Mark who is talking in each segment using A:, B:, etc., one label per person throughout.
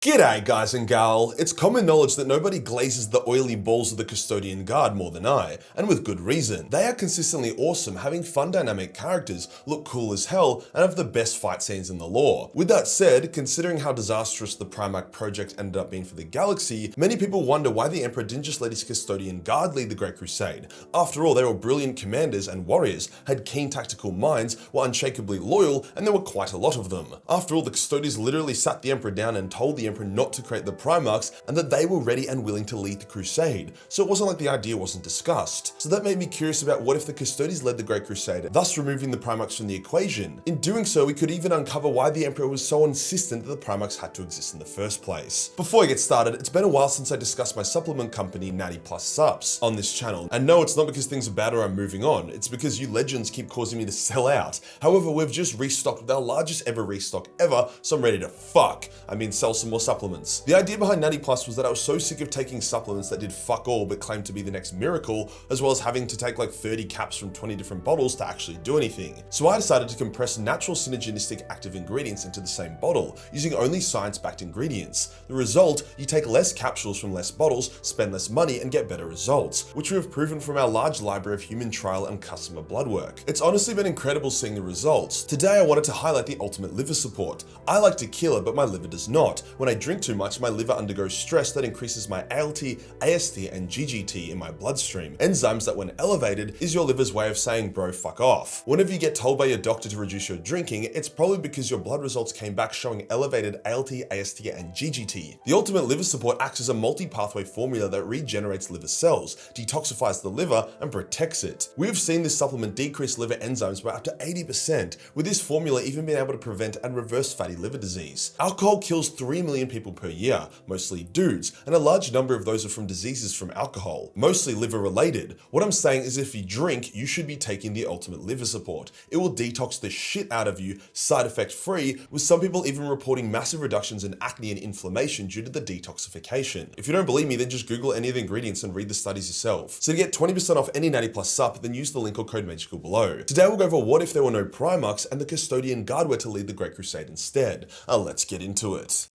A: G'day guys and gal, it's common knowledge that nobody glazes the oily balls of the Custodian Guard more than I, and with good reason. They are consistently awesome, having fun dynamic characters, look cool as hell, and have the best fight scenes in the lore. With that said, considering how disastrous the Primarch project ended up being for the galaxy, many people wonder why the Emperor didn't just let his Custodian Guard lead the Great Crusade. After all, they were brilliant commanders and warriors, had keen tactical minds, were unshakably loyal, and there were quite a lot of them. After all, the Custodians literally sat the Emperor down and told the Emperor not to create the Primarchs and that they were ready and willing to lead the Crusade, so it wasn't like the idea wasn't discussed. So that made me curious about what if the Custodians led the Great Crusade, thus removing the Primarchs from the equation. In doing so, we could even uncover why the Emperor was so insistent that the Primarchs had to exist in the first place. Before I get started, it's been a while since I discussed my supplement company, Natty Plus Subs, on this channel, and no, it's not because things are bad or I'm moving on, it's because you legends keep causing me to sell out. However, we've just restocked with our largest ever restock ever, so I'm ready to sell some more supplements. The idea behind Natty Plus was that I was so sick of taking supplements that did fuck all but claimed to be the next miracle, as well as having to take like 30 caps from 20 different bottles to actually do anything. So I decided to compress natural synergistic active ingredients into the same bottle, using only science-backed ingredients. The result, you take less capsules from less bottles, spend less money, and get better results, which we have proven from our large library of human trial and customer blood work. It's honestly been incredible seeing the results. Today I wanted to highlight the ultimate liver support. I like to kill it, but my liver does not. When I drink too much, my liver undergoes stress that increases my ALT, AST, and GGT in my bloodstream. Enzymes that when elevated is your liver's way of saying bro fuck off. Whenever you get told by your doctor to reduce your drinking, it's probably because your blood results came back showing elevated ALT, AST, and GGT. The ultimate liver support acts as a multi-pathway formula that regenerates liver cells, detoxifies the liver, and protects it. We have seen this supplement decrease liver enzymes by up to 80%, with this formula even being able to prevent and reverse fatty liver disease. Alcohol kills 3 million people per year, mostly dudes, and a large number of those are from diseases from alcohol, mostly liver related. What I'm saying is if you drink, you should be taking the ultimate liver support. It will detox the shit out of you, side effect free, with some people even reporting massive reductions in acne and inflammation due to the detoxification. If you don't believe me, then just Google any of the ingredients and read the studies yourself. So to get 20% off any Natty Plus sup, then use the link or code Majorkill below. Today we'll go over what if there were no Primarchs and the Custodian Guard were to lead the Great Crusade instead. Let's get into it.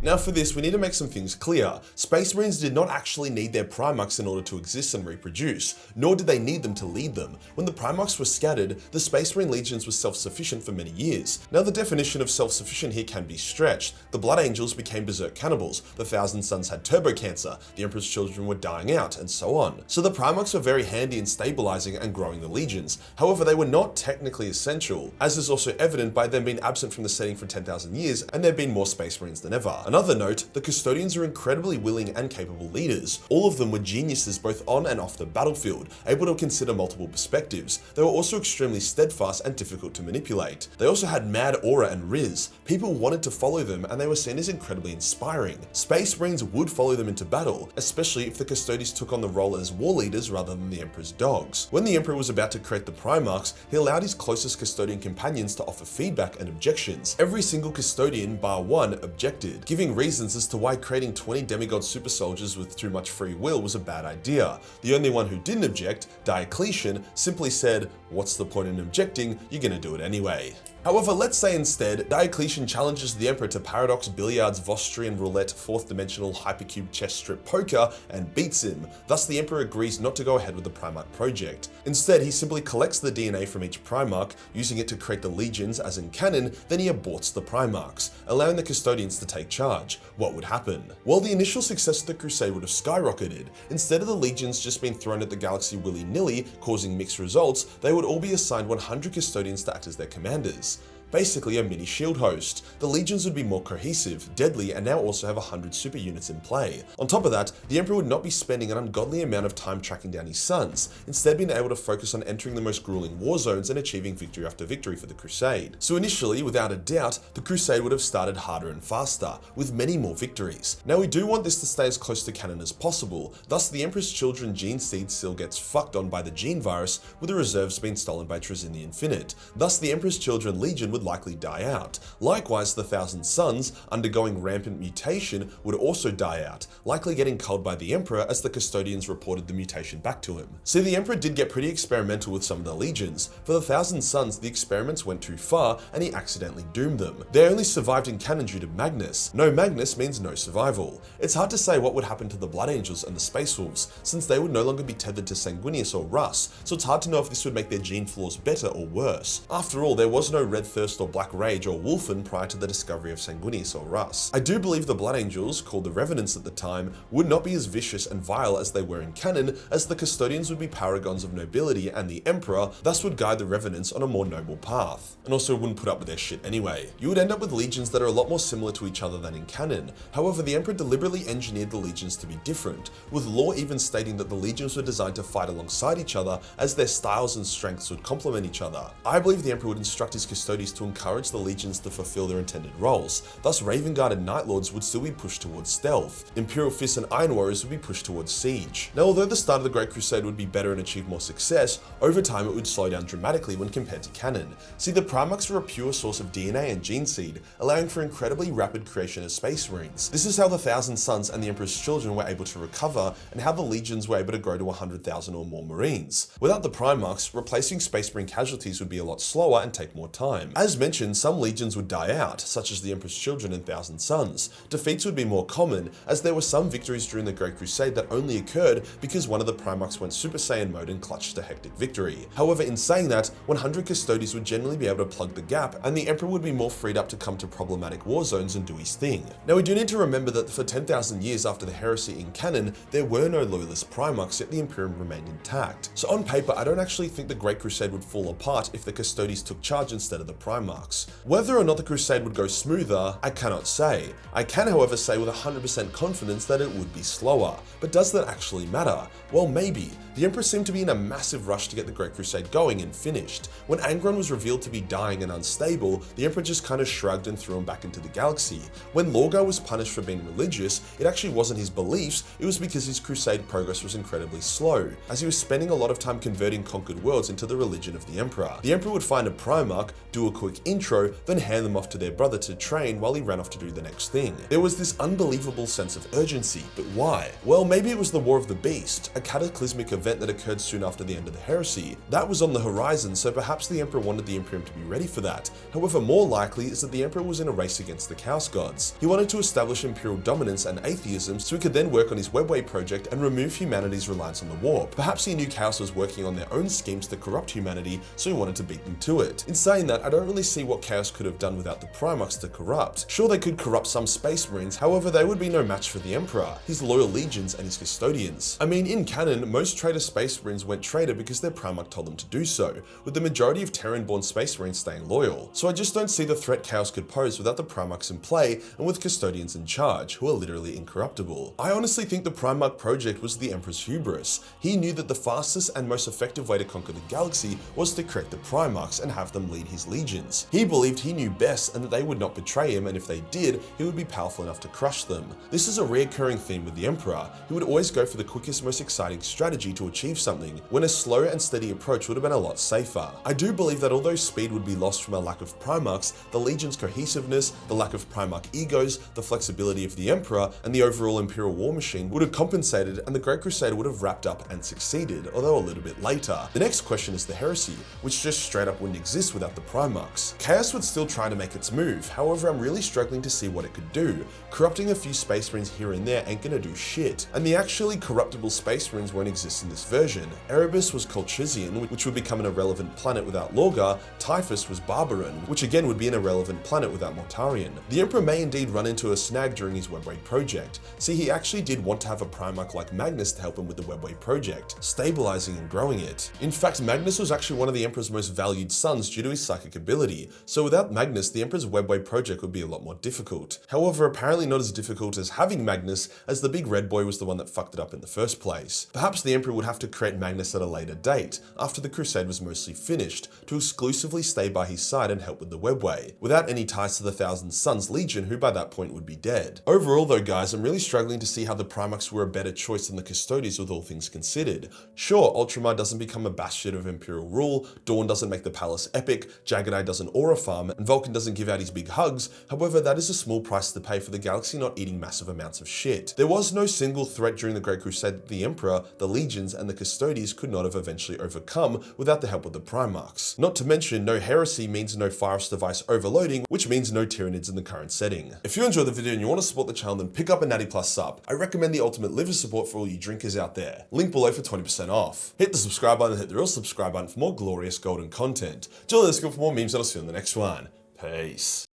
A: Now for this, we need to make some things clear. Space Marines did not actually need their Primarchs in order to exist and reproduce, nor did they need them to lead them. When the Primarchs were scattered, the Space Marine legions were self-sufficient for many years. Now the definition of self-sufficient here can be stretched. The Blood Angels became berserk cannibals, the Thousand Sons had turbo cancer, the Emperor's children were dying out, and so on. So the Primarchs were very handy in stabilizing and growing the legions. However, they were not technically essential, as is also evident by them being absent from the setting for 10,000 years and there being more Space Marines than ever. Another note, the Custodians are incredibly willing and capable leaders. All of them were geniuses both on and off the battlefield, able to consider multiple perspectives. They were also extremely steadfast and difficult to manipulate. They also had mad aura and riz. People wanted to follow them and they were seen as incredibly inspiring. Space Marines would follow them into battle, especially if the Custodians took on the role as war leaders rather than the Emperor's dogs. When the Emperor was about to create the Primarchs, he allowed his closest Custodian companions to offer feedback and objections. Every single Custodian, bar one, objected, giving reasons as to why creating 20 demigod super soldiers with too much free will was a bad idea. The only one who didn't object, Diocletian, simply said, "What's the point in objecting? You're gonna do it anyway." However, let's say instead, Diocletian challenges the Emperor to Paradox, Billiards, Vostrian Roulette, 4th Dimensional, Hypercube, Chess Strip Poker, and beats him. Thus, the Emperor agrees not to go ahead with the Primarch project. Instead, he simply collects the DNA from each Primarch, using it to create the legions as in canon, then he aborts the Primarchs, allowing the Custodians to take charge. What would happen? Well, the initial success of the Crusade would have skyrocketed. Instead of the legions just being thrown at the galaxy willy-nilly, causing mixed results, they would all be assigned 100 Custodians to act as their commanders. Basically a mini shield host. The legions would be more cohesive, deadly, and now also have 100 super units in play. On top of that, the Emperor would not be spending an ungodly amount of time tracking down his sons, instead being able to focus on entering the most grueling war zones and achieving victory after victory for the Crusade. So initially, without a doubt, the Crusade would have started harder and faster, with many more victories. Now we do want this to stay as close to canon as possible, thus the Emperor's children gene seed still gets fucked on by the gene virus, with the reserves being stolen by Trazyn the Infinite. Thus the Emperor's children legion would would likely die out. Likewise, the Thousand Sons, undergoing rampant mutation, would also die out, likely getting culled by the Emperor as the Custodians reported the mutation back to him. See, the Emperor did get pretty experimental with some of the legions. For the Thousand Sons, the experiments went too far and he accidentally doomed them. They only survived in canon due to Magnus. No Magnus means no survival. It's hard to say what would happen to the Blood Angels and the Space Wolves, since they would no longer be tethered to Sanguinius or Russ, so it's hard to know if this would make their gene flaws better or worse. After all, there was no Red Thirst or Black Rage or Wolfen prior to the discovery of Sanguinius or Russ. I do believe the Blood Angels, called the Revenants at the time, would not be as vicious and vile as they were in canon, as the Custodians would be paragons of nobility and the Emperor thus would guide the Revenants on a more noble path, and also wouldn't put up with their shit anyway. You would end up with legions that are a lot more similar to each other than in canon. However, the Emperor deliberately engineered the legions to be different, with lore even stating that the legions were designed to fight alongside each other as their styles and strengths would complement each other. I believe the Emperor would instruct his Custodians to encourage the legions to fulfill their intended roles. Thus, Raven Guard and Night Lords would still be pushed towards stealth. Imperial Fists and Iron Warriors would be pushed towards siege. Now, although the start of the Great Crusade would be better and achieve more success, over time it would slow down dramatically when compared to canon. See, the Primarchs were a pure source of DNA and gene seed, allowing for incredibly rapid creation of Space Marines. This is how the Thousand Sons and the Emperor's children were able to recover, and how the legions were able to grow to 100,000 or more Marines. Without the Primarchs, replacing Space Marine casualties would be a lot slower and take more time. As mentioned, some legions would die out, such as the Emperor's children and Thousand Sons. Defeats would be more common, as there were some victories during the Great Crusade that only occurred because one of the Primarchs went Super Saiyan mode and clutched a hectic victory. However, in saying that, 100 Custodians would generally be able to plug the gap, and the Emperor would be more freed up to come to problematic war zones and do his thing. Now, we do need to remember that for 10,000 years after the heresy in canon, there were no loyalist Primarchs, yet the Imperium remained intact. So on paper, I don't actually think the Great Crusade would fall apart if the Custodians took charge instead of the Primarchs. Whether or not the Crusade would go smoother, I cannot say. I can, however, say with 100% confidence that it would be slower. But does that actually matter? Well, maybe. The Emperor seemed to be in a massive rush to get the Great Crusade going and finished. When Angron was revealed to be dying and unstable, the Emperor just kind of shrugged and threw him back into the galaxy. When Lorgar was punished for being religious, it actually wasn't his beliefs, it was because his crusade progress was incredibly slow, as he was spending a lot of time converting conquered worlds into the religion of the Emperor. The Emperor would find a Primarch, do a quick intro, then hand them off to their brother to train while he ran off to do the next thing. There was this unbelievable sense of urgency, but why? Well, maybe it was the War of the Beast, a cataclysmic event that occurred soon after the end of the heresy. That was on the horizon, so perhaps the Emperor wanted the Imperium to be ready for that. However, more likely is that the Emperor was in a race against the Chaos Gods. He wanted to establish Imperial dominance and atheism so he could then work on his Webway project and remove humanity's reliance on the warp. Perhaps he knew Chaos was working on their own schemes to corrupt humanity, so he wanted to beat them to it. In saying that, I don't really see what Chaos could have done without the Primarchs to corrupt. Sure, they could corrupt some Space Marines, however, they would be no match for the Emperor, his loyal legions, and his Custodians. I mean, in canon, most traitor Space Marines went traitor because their Primarch told them to do so, with the majority of Terran-born Space Marines staying loyal. So I just don't see the threat Chaos could pose without the Primarchs in play and with Custodians in charge, who are literally incorruptible. I honestly think the Primarch project was the Emperor's hubris. He knew that the fastest and most effective way to conquer the galaxy was to create the Primarchs and have them lead his legions. He believed he knew best and that they would not betray him, and if they did, he would be powerful enough to crush them. This is a recurring theme with the Emperor. He would always go for the quickest, most exciting strategy to achieve something, when a slow and steady approach would have been a lot safer. I do believe that although speed would be lost from a lack of Primarchs, the Legion's cohesiveness, the lack of Primarch egos, the flexibility of the Emperor, and the overall Imperial war machine would have compensated, and the Great Crusade would have wrapped up and succeeded, although a little bit later. The next question is the heresy, which just straight up wouldn't exist without the Primarchs. Chaos would still try to make its move, however I'm really struggling to see what it could do. Corrupting a few Space Marines here and there ain't gonna do shit, and the actually corruptible Space Marines won't exist in this version. Erebus was Colchizian, which would become an irrelevant planet without Lorgar. Typhus was Barbaran, which again would be an irrelevant planet without Mortarion. The Emperor may indeed run into a snag during his Webway project. See, he actually did want to have a Primarch like Magnus to help him with the Webway project, stabilizing and growing it. In fact, Magnus was actually one of the Emperor's most valued sons due to his psychic ability, so without Magnus, the Emperor's Webway project would be a lot more difficult. However, apparently not as difficult as having Magnus, as the big red boy was the one that fucked it up in the first place. Perhaps the Emperor would have to create Magnus at a later date, after the Crusade was mostly finished, to exclusively stay by his side and help with the Webway, without any ties to the Thousand Sons Legion, who by that point would be dead. Overall though guys, I'm really struggling to see how the Primarchs were a better choice than the Custodians with all things considered. Sure, Ultramar doesn't become a bastion of Imperial rule, Dawn doesn't make the palace epic, Jagged Eye doesn't aura farm and Vulcan doesn't give out his big hugs, however that is a small price to pay for the galaxy not eating massive amounts of shit. There was no single threat during the Great Crusade that the Emperor, the Legions, and the Custodians could not have eventually overcome without the help of the Primarchs. Not to mention, no heresy means no Phyros device overloading, which means no Tyranids in the current setting. If you enjoyed the video and you want to support the channel, then pick up a Natty Plus sub. I recommend the ultimate liver support for all you drinkers out there. Link below for 20% off. Hit the subscribe button and hit the real subscribe button for more glorious golden content. Join the Discord for more memes and I'll see you in the next one. Peace.